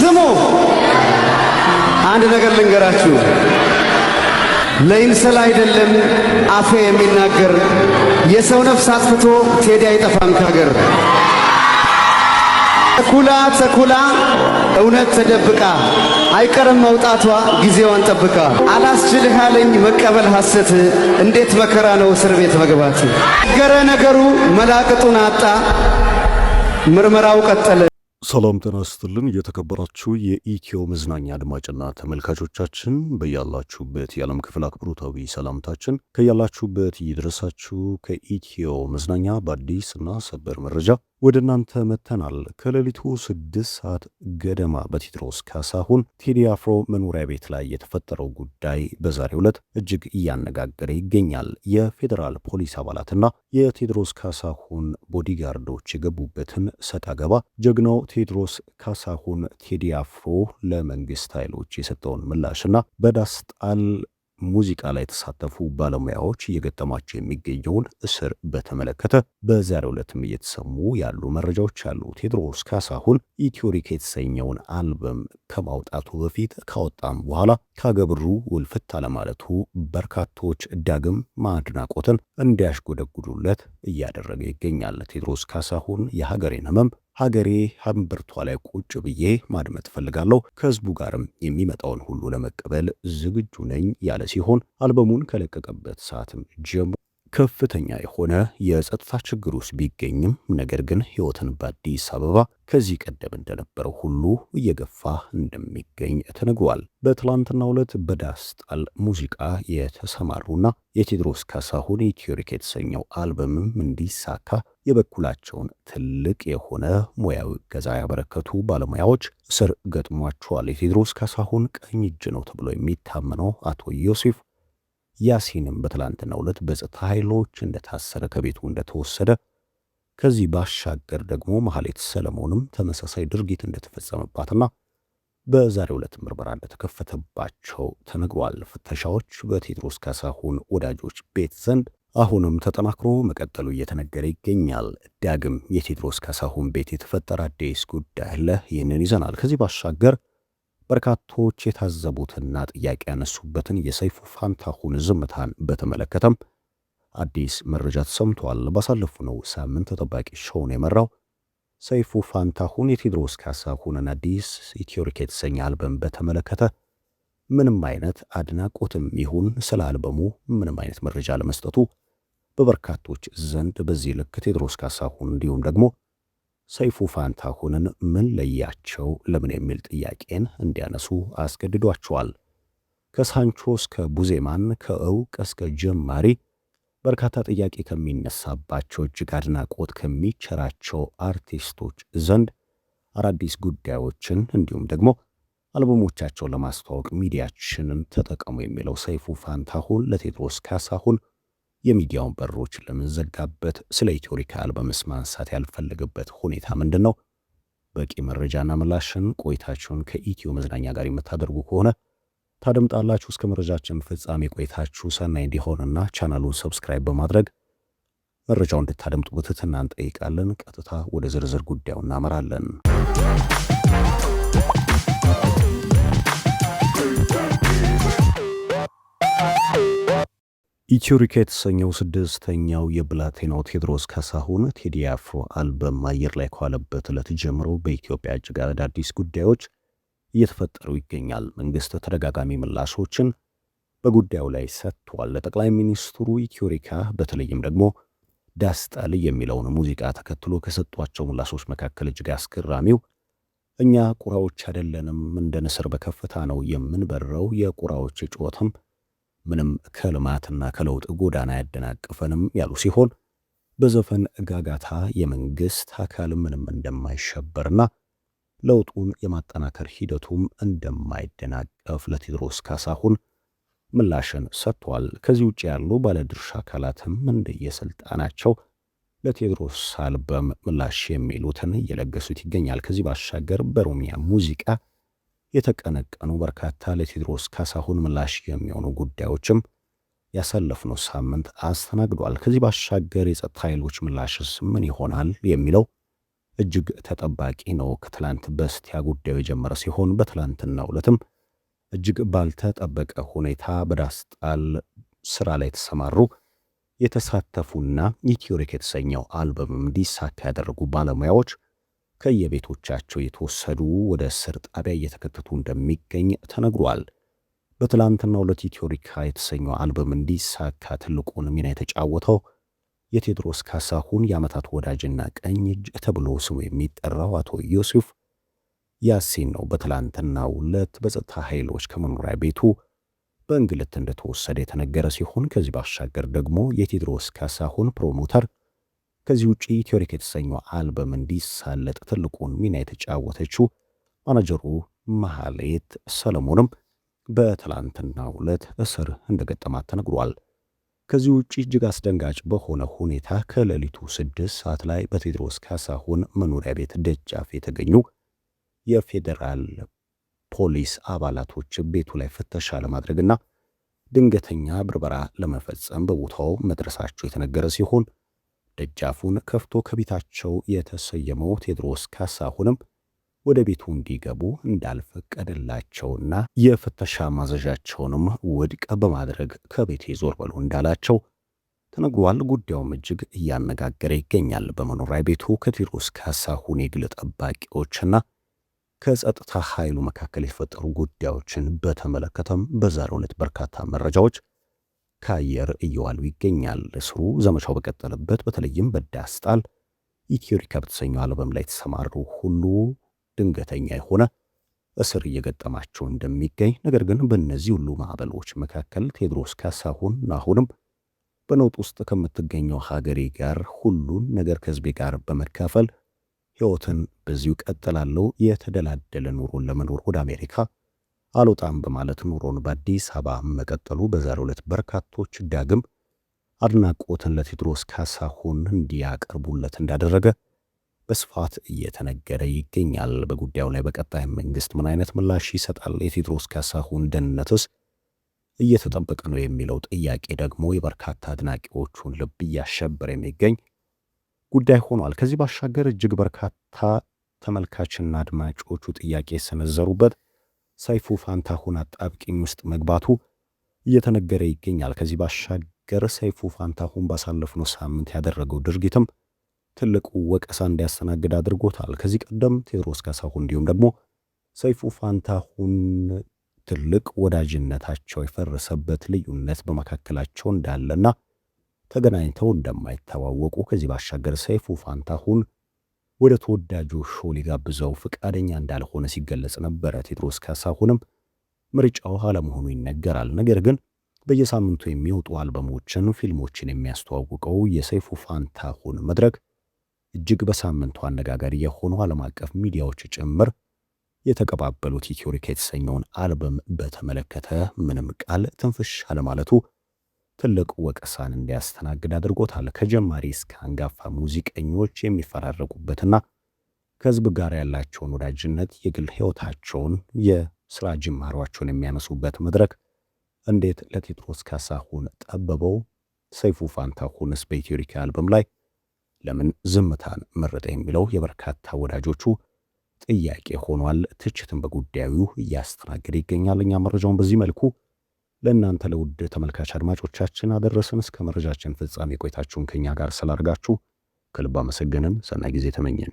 ስሙ አንድ ነገር ልንገራችሁ ለይምሰል አይደለም አፌ የሚናገር የሰው ነፍስ አጥፍቶ ቴዲ አይጠፋም ከሀገር ተኩላ እውነት ተደብቃ አይቀርም መውጣቷ ጊዜዋን ጠብቃ አላስችልህ አለኝ መቀበል ሐሰት እንዴት መከራ ነው እስር ቤት መግባት ነገሩ መላቅጡን አጣ ምርመራው ቀጠለ። ሰላም ጤና ይስጥልን የተከበራችሁ የኢትዮ መዝናኛ አድማጭና ተመልካቾቻችን በያላችሁበት የዓለም ክፍል አክብሮታዊ ሰላምታችን ከያላችሁበት ይድረሳችሁ። ከኢትዮ መዝናኛ በአዲስና ሰበር መረጃ ወደ እናንተ መተናል። ከሌሊቱ 6 ሰዓት ገደማ በቴዎድሮስ ካሳሁን ቴዲ አፍሮ መኖሪያ ቤት ላይ የተፈጠረው ጉዳይ በዛሬው ዕለት እጅግ እያነጋገረ ይገኛል። የፌዴራል ፖሊስ አባላትና የቴዎድሮስ ካሳሁን ቦዲጋርዶች የገቡበትን ሰጣ ገባ ጀግናው ቴዎድሮስ ካሳሁን ቴዲ አፍሮ ለመንግስት ኃይሎች የሰጠውን ምላሽና በዳስጣል ሙዚቃ ላይ የተሳተፉ ባለሙያዎች እየገጠማቸው የሚገኘውን እስር በተመለከተ በዛሬው ዕለትም እየተሰሙ ያሉ መረጃዎች አሉ። ቴዎድሮስ ካሳሁን ኢትዮሪክ የተሰኘውን አልበም ከማውጣቱ በፊት ካወጣም በኋላ ካገብሩ ውልፍት አለማለቱ በርካቶች ዳግም ማድናቆትን እንዲያሽጎደጉዱለት እያደረገ ይገኛል። ቴዎድሮስ ካሳሁን የሀገሬን ህመም ሀገሬ ሀምብርቷ ላይ ቁጭ ብዬ ማድመጥ ፈልጋለሁ፣ ከህዝቡ ጋርም የሚመጣውን ሁሉ ለመቀበል ዝግጁ ነኝ ያለ ሲሆን አልበሙን ከለቀቀበት ሰዓትም ጀምሮ ከፍተኛ የሆነ የጸጥታ ችግር ውስጥ ቢገኝም ነገር ግን ህይወትን በአዲስ አበባ ከዚህ ቀደም እንደነበረው ሁሉ እየገፋ እንደሚገኝ ተነግሯል። በትላንትናው ዕለት በዳስጣል ሙዚቃ የተሰማሩና የቴዎድሮስ ካሳሁን ኢትዮሪክ የተሰኘው አልበምም እንዲሳካ የበኩላቸውን ትልቅ የሆነ ሙያዊ እገዛ ያበረከቱ ባለሙያዎች እስር ገጥሟቸዋል። የቴዎድሮስ ካሳሁን ቀኝ እጅ ነው ተብሎ የሚታመነው አቶ ዮሴፍ ያሲንም በትላንትናው ዕለት በጸጥታ ኃይሎች እንደታሰረ ከቤቱ እንደተወሰደ ከዚህ ባሻገር ደግሞ መሐሌት ሰለሞንም ተመሳሳይ ድርጊት እንደተፈጸመባትና በዛሬው ዕለት ምርመራ እንደተከፈተባቸው ተነግሯል። ፍተሻዎች በቴዎድሮስ ካሳሁን ወዳጆች ቤት ዘንድ አሁንም ተጠናክሮ መቀጠሉ እየተነገረ ይገኛል። ዳግም የቴዎድሮስ ካሳሁን ቤት የተፈጠረ አዲስ ጉዳይ አለ። ይህንን ይዘናል። ከዚህ ባሻገር በርካቶች የታዘቡትና ጥያቄ ያነሱበትን የሰይፉ ፋንታሁን ዝምታን በተመለከተም አዲስ መረጃ ተሰምቷል። ባሳለፍነው ሳምንት ተጠባቂ ሾውን የመራው ሰይፉ ፋንታሁን የቴዎድሮስ ካሳሁንን አዲስ ኢትዮሪክ የተሰኘ አልበም በተመለከተ ምንም አይነት አድናቆትም ይሁን ስለ አልበሙ ምንም አይነት መረጃ ለመስጠቱ በበርካቶች ዘንድ በዚህ ልክ ቴዎድሮስ ካሳሁን እንዲሁም ደግሞ ሰይፉ ፋንታሁንን ምን ለያቸው ለምን የሚል ጥያቄን እንዲያነሱ አስገድዷቸዋል። ከሳንቾ እስከ ቡዜማን ከእውቅ እስከ ጀማሪ በርካታ ጥያቄ ከሚነሳባቸው እጅግ አድናቆት ከሚቸራቸው አርቲስቶች ዘንድ አዳዲስ ጉዳዮችን እንዲሁም ደግሞ አልበሞቻቸውን ለማስተዋወቅ ሚዲያችንን ተጠቀሙ የሚለው ሰይፉ ፋንታሁን ለቴዎድሮስ ካሳሁን የሚዲያውን በሮች ለምንዘጋበት ስለ ኢትዮሪክ አልበምስ ማንሳት ያልፈለገበት ሁኔታ ምንድን ነው? በቂ መረጃና ምላሽን ቆይታችሁን ከኢትዮ መዝናኛ ጋር የምታደርጉ ከሆነ ታደምጣላችሁ። እስከ መረጃችን ፍጻሜ ቆይታችሁ ሰናይ እንዲሆንና ቻናሉን ሰብስክራይብ በማድረግ መረጃውን እንድታደምጡ በትህትና እንጠይቃለን። ቀጥታ ወደ ዝርዝር ጉዳዩ እናመራለን። ኢትዮሪክ የተሰኘው 6ኛው የብላቴናው ቴዎድሮስ ካሳሁን ቴዲ አፍሮ አልበም አየር ላይ ከዋለበት ዕለት ጀምሮ በኢትዮጵያ እጅግ አዳዲስ ጉዳዮች እየተፈጠሩ ይገኛል። መንግስት ተደጋጋሚ ምላሾችን በጉዳዩ ላይ ሰጥቷል። ለጠቅላይ ሚኒስትሩ ኢትዮሪካ በተለይም ደግሞ ዳስጣል የሚለውን ሙዚቃ ተከትሎ ከሰጧቸው ምላሾች መካከል እጅግ አስገራሚው እኛ ቁራዎች አይደለንም፣ እንደ ንስር በከፍታ ነው የምንበረው፣ የቁራዎች ጩኸትም ምንም ከልማትና ከለውጥ ጎዳና ያደናቅፈንም ያሉ ሲሆን በዘፈን ጋጋታ የመንግስት አካል ምንም እንደማይሸበርና ለውጡን የማጠናከር ሂደቱም እንደማይደናቀፍ ለቴዎድሮስ ካሳሁን ምላሽን ሰጥቷል። ከዚህ ውጭ ያሉ ባለድርሻ አካላትም እንደየስልጣናቸው ለቴዎድሮስ አልበም ምላሽ የሚሉትን እየለገሱት ይገኛል። ከዚህ ባሻገር በኦሮሚያ ሙዚቃ የተቀነቀኑ በርካታ ለቴዎድሮስ ካሳሁን ምላሽ የሚሆኑ ጉዳዮችም ያሳለፍነው ሳምንት አስተናግዷል። ከዚህ ባሻገር የጸጥታ ኃይሎች ምላሽስ ምን ይሆናል የሚለው እጅግ ተጠባቂ ነው። ከትላንት በስቲያ ጉዳዩ የጀመረ ሲሆን በትላንትናው ዕለትም እጅግ ባልተጠበቀ ሁኔታ በዳስጣል ስራ ላይ የተሰማሩ የተሳተፉና ኢትዮሪክ የተሰኘው አልበምም እንዲሳካ ያደረጉ ባለሙያዎች ከየቤቶቻቸው የተወሰዱ ወደ እስር ጣቢያ እየተከተቱ እንደሚገኝ ተነግሯል። በትላንትናው ዕለት ኢትዮሪካ የተሰኘው አልበም እንዲሳካ ትልቁን ሚና የተጫወተው የቴዎድሮስ ካሳሁን የዓመታት ወዳጅና ቀኝ እጅ ተብሎ ስሙ የሚጠራው አቶ ዮሴፍ ያሲን ነው። በትላንትናው ዕለት በጸጥታ ኃይሎች ከመኖሪያ ቤቱ በእንግልት እንደተወሰደ የተነገረ ሲሆን ከዚህ ባሻገር ደግሞ የቴዎድሮስ ካሳሁን ፕሮሞተር ከዚህ ውጪ ኢትዮሪክ የተሰኘው አልበም እንዲሳለጥ ትልቁን ሚና የተጫወተችው ማናጀሩ መሐሌት ሰለሞንም በትላንትናው ዕለት እስር እንደገጠማት ተነግሯል። ከዚህ ውጪ እጅግ አስደንጋጭ በሆነ ሁኔታ ከሌሊቱ 6 ሰዓት ላይ በቴዎድሮስ ካሳሁን መኖሪያ ቤት ደጃፍ የተገኙ የፌዴራል ፖሊስ አባላቶች ቤቱ ላይ ፍተሻ ለማድረግና ድንገተኛ ብርበራ ለመፈጸም በቦታው መድረሳቸው የተነገረ ሲሆን ደጃፉን ከፍቶ ከቤታቸው የተሰየመው ቴዎድሮስ ካሳሁንም ወደ ቤቱ እንዲገቡ እንዳልፈቀደላቸውና የፍተሻ ማዘዣቸውንም ውድቅ በማድረግ ከቤቴ ዞር በሉ እንዳላቸው ተነግሯል። ጉዳዩም እጅግ እያነጋገረ ይገኛል። በመኖሪያ ቤቱ ከቴዎድሮስ ካሳሁን የግል ጠባቂዎችና ከጸጥታ ኃይሉ መካከል የተፈጠሩ ጉዳዮችን በተመለከተም በዛሬው ዕለት በርካታ መረጃዎች ከአየር እየዋሉ ይገኛል። እስሩ ዘመቻው በቀጠለበት በተለይም በዳስጣል ኢትዮሪካ በተሰኘው አልበም ላይ የተሰማሩ ሁሉ ድንገተኛ የሆነ እስር እየገጠማቸው እንደሚገኝ፣ ነገር ግን በእነዚህ ሁሉ ማዕበሎች መካከል ቴዎድሮስ ካሳሁን አሁንም በነውጥ ውስጥ ከምትገኘው ሀገሬ ጋር ሁሉን ነገር ከህዝቤ ጋር በመካፈል ሕይወትን በዚሁ ቀጥላለሁ፣ የተደላደለ ኑሮን ለመኖር ወደ አሜሪካ አልወጣም በማለት ኑሮን በአዲስ አበባ መቀጠሉ በዛሬው ዕለት በርካቶች ዳግም አድናቆትን ለቴዎድሮስ ካሳሁን እንዲያቀርቡለት እንዳደረገ በስፋት እየተነገረ ይገኛል። በጉዳዩ ላይ በቀጣይ መንግስት ምን አይነት ምላሽ ይሰጣል? የቴዎድሮስ ካሳሁን ደህንነትስ እየተጠበቀ ነው የሚለው ጥያቄ ደግሞ የበርካታ አድናቂዎቹን ልብ እያሸበረ የሚገኝ ጉዳይ ሆኗል። ከዚህ ባሻገር እጅግ በርካታ ተመልካችና አድማጮቹ ጥያቄ የሰነዘሩበት ሰይፉ ፋንታሁን አጣብቂኝ ውስጥ መግባቱ እየተነገረ ይገኛል። ከዚህ ባሻገር ሰይፉ ፋንታሁን ባሳለፍነው ሳምንት ያደረገው ድርጊትም ትልቁ ወቀሳ እንዲያስተናግድ አድርጎታል። ከዚህ ቀደም ቴዎድሮስ ካሳሁን እንዲሁም ደግሞ ሰይፉ ፋንታሁን ትልቅ ወዳጅነታቸው የፈረሰበት ልዩነት በመካከላቸው እንዳለና ተገናኝተው እንደማይተዋወቁ ከዚህ ባሻገር ሰይፉ ፋንታሁን ወደ ተወዳጁ ሾው ሊጋብዘው ፍቃደኛ እንዳልሆነ ሲገለጽ ነበረ። ቴዎድሮስ ካሳሁንም ምርጫው አለመሆኑ ይነገራል። ነገር ግን በየሳምንቱ የሚወጡ አልበሞችን፣ ፊልሞችን የሚያስተዋውቀው የሰይፉ ፋንታሁን መድረክ እጅግ በሳምንቱ አነጋጋሪ የሆኑ ዓለም አቀፍ ሚዲያዎች ጭምር የተቀባበሉት ኢትዮሪካ የተሰኘውን አልበም በተመለከተ ምንም ቃል ትንፍሽ አለማለቱ ትልቅ ወቀሳን እንዲያስተናግድ አድርጎታል። ከጀማሪ እስከ አንጋፋ ሙዚቀኞች የሚፈራረቁበትና ከህዝብ ጋር ያላቸውን ወዳጅነት፣ የግል ህይወታቸውን፣ የስራ ጅማሯቸውን የሚያነሱበት መድረክ እንዴት ለቴዎድሮስ ካሳሁን ጠበበው? ሰይፉ ፋንታሁንስ በኢትዮሪካ አልበም ላይ ለምን ዝምታን መረጠ የሚለው የበርካታ ወዳጆቹ ጥያቄ ሆኗል። ትችትን በጉዳዩ እያስተናገደ ይገኛል። እኛ መረጃውን በዚህ መልኩ ለእናንተ ለውድ ተመልካች አድማጮቻችን አደረስን። እስከ መረጃችን ፍጻሜ ቆይታችሁን ከኛ ጋር ስላደርጋችሁ ከልብ አመሰገንን። ሰናይ ጊዜ ተመኘን።